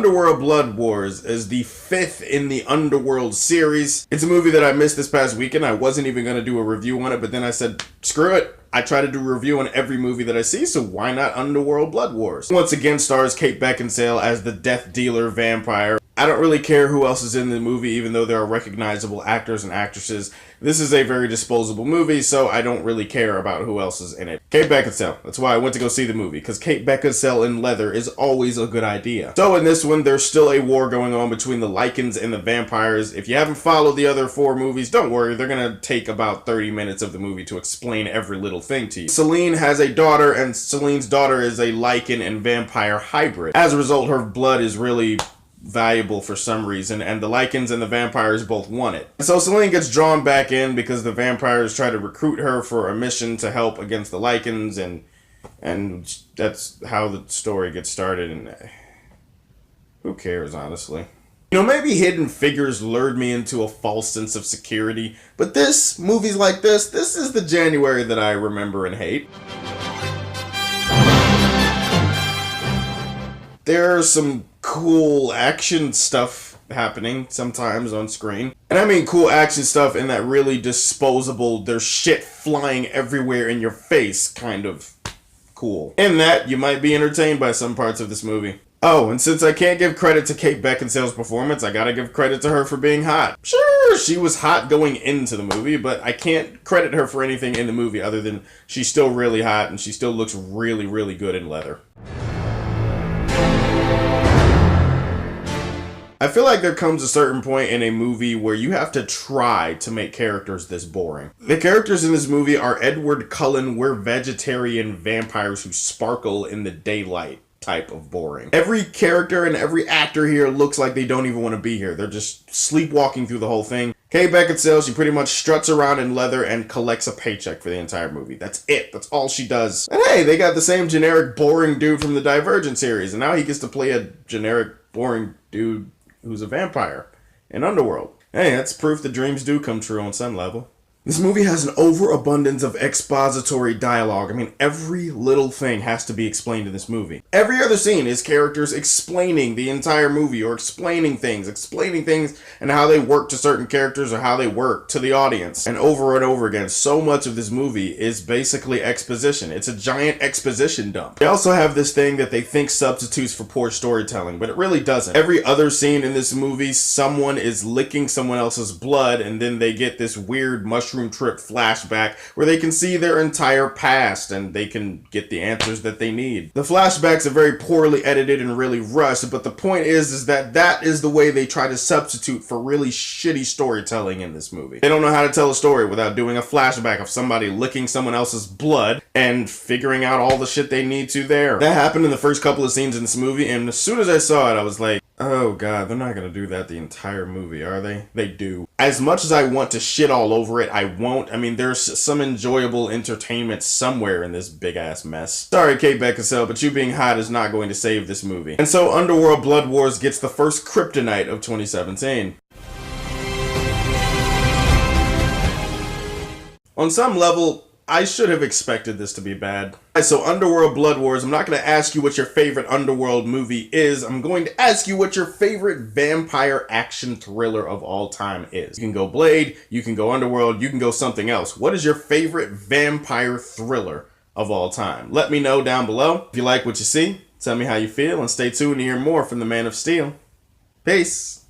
Underworld Blood Wars is the 5th in the Underworld series. It's a movie that I missed this past weekend. I wasn't even going to do a review on it, but then I said, screw it. I try to do a review on every movie that I see, so why not Underworld Blood Wars? Once again stars Kate Beckingsale as the death dealer vampire. I don't really care who else is in the movie, even though there are recognizable actors and actresses. This is a very disposable movie, so I don't really care about who else is in it. Kate Beckinsale. That's why I went to go see the movie, because Kate Beckinsale in leather is always a good idea. So in this one, there's still a war going on between the Lycans and the vampires. If you haven't followed the other 4 movies, don't worry, they're gonna take about 30 minutes of the movie to explain every little thing to you. Selene has a daughter, and Selene's daughter is a Lycan and vampire hybrid. As a result, her blood is really valuable for some reason, and the Lycans and the vampires both want it. So Selene gets drawn back in because the vampires try to recruit her for a mission to help against the Lycans, and that's how the story gets started, and who cares, honestly. You know, maybe Hidden Figures lured me into a false sense of security, but movies like this is the January that I remember and hate. There's some cool action stuff happening sometimes on screen. And I mean cool action stuff in that really disposable, there's shit flying everywhere in your face kind of cool. In that, you might be entertained by some parts of this movie. Oh, and since I can't give credit to Kate Beckinsale's performance, I gotta give credit to her for being hot. Sure, she was hot going into the movie, but I can't credit her for anything in the movie other than she's still really hot and she still looks really, really good in leather. I feel like there comes a certain point in a movie where you have to try to make characters this boring. The characters in this movie are Edward Cullen, we're vegetarian vampires who sparkle in the daylight type of boring. Every character and every actor here looks like they don't even want to be here. They're just sleepwalking through the whole thing. Kate Beckinsale, she pretty much struts around in leather and collects a paycheck for the entire movie. That's it. That's all she does. And hey, they got the same generic boring dude from the Divergent series, and now he gets to play a generic boring dude who's a vampire in Underworld. Hey, that's proof that dreams do come true on some level. This movie has an overabundance of expository dialogue. I mean, every little thing has to be explained in this movie. Every other scene is characters explaining the entire movie or explaining things and how they work to certain characters or how they work to the audience. And over again, so much of this movie is basically exposition. It's a giant exposition dump. They also have this thing that they think substitutes for poor storytelling, but it really doesn't. Every other scene in this movie, someone is licking someone else's blood, and then they get this weird mushroom trip flashback where they can see their entire past and they can get the answers that they need. The flashbacks are very poorly edited and really rushed, but the point is that is the way they try to substitute for really shitty storytelling in this movie. They don't know how to tell a story without doing a flashback of somebody licking someone else's blood and figuring out all the shit they need to there. That happened in the first couple of scenes in this movie, and as soon as I saw it, I was like, oh god, they're not gonna do that the entire movie, are they? They do. As much as I want to shit all over it, I won't. I mean, there's some enjoyable entertainment somewhere in this big-ass mess. Sorry, Kate Beckinsale, but you being hot is not going to save this movie. And so Underworld Blood Wars gets the first kryptonite of 2017. On some level, I should have expected this to be bad. So Underworld Blood Wars, I'm not going to ask you what your favorite Underworld movie is. I'm going to ask you what your favorite vampire action thriller of all time is. You can go Blade, you can go Underworld, you can go something else. What is your favorite vampire thriller of all time? Let me know down below. If you like what you see, tell me how you feel, and stay tuned to hear more from the Man of Steel. Peace.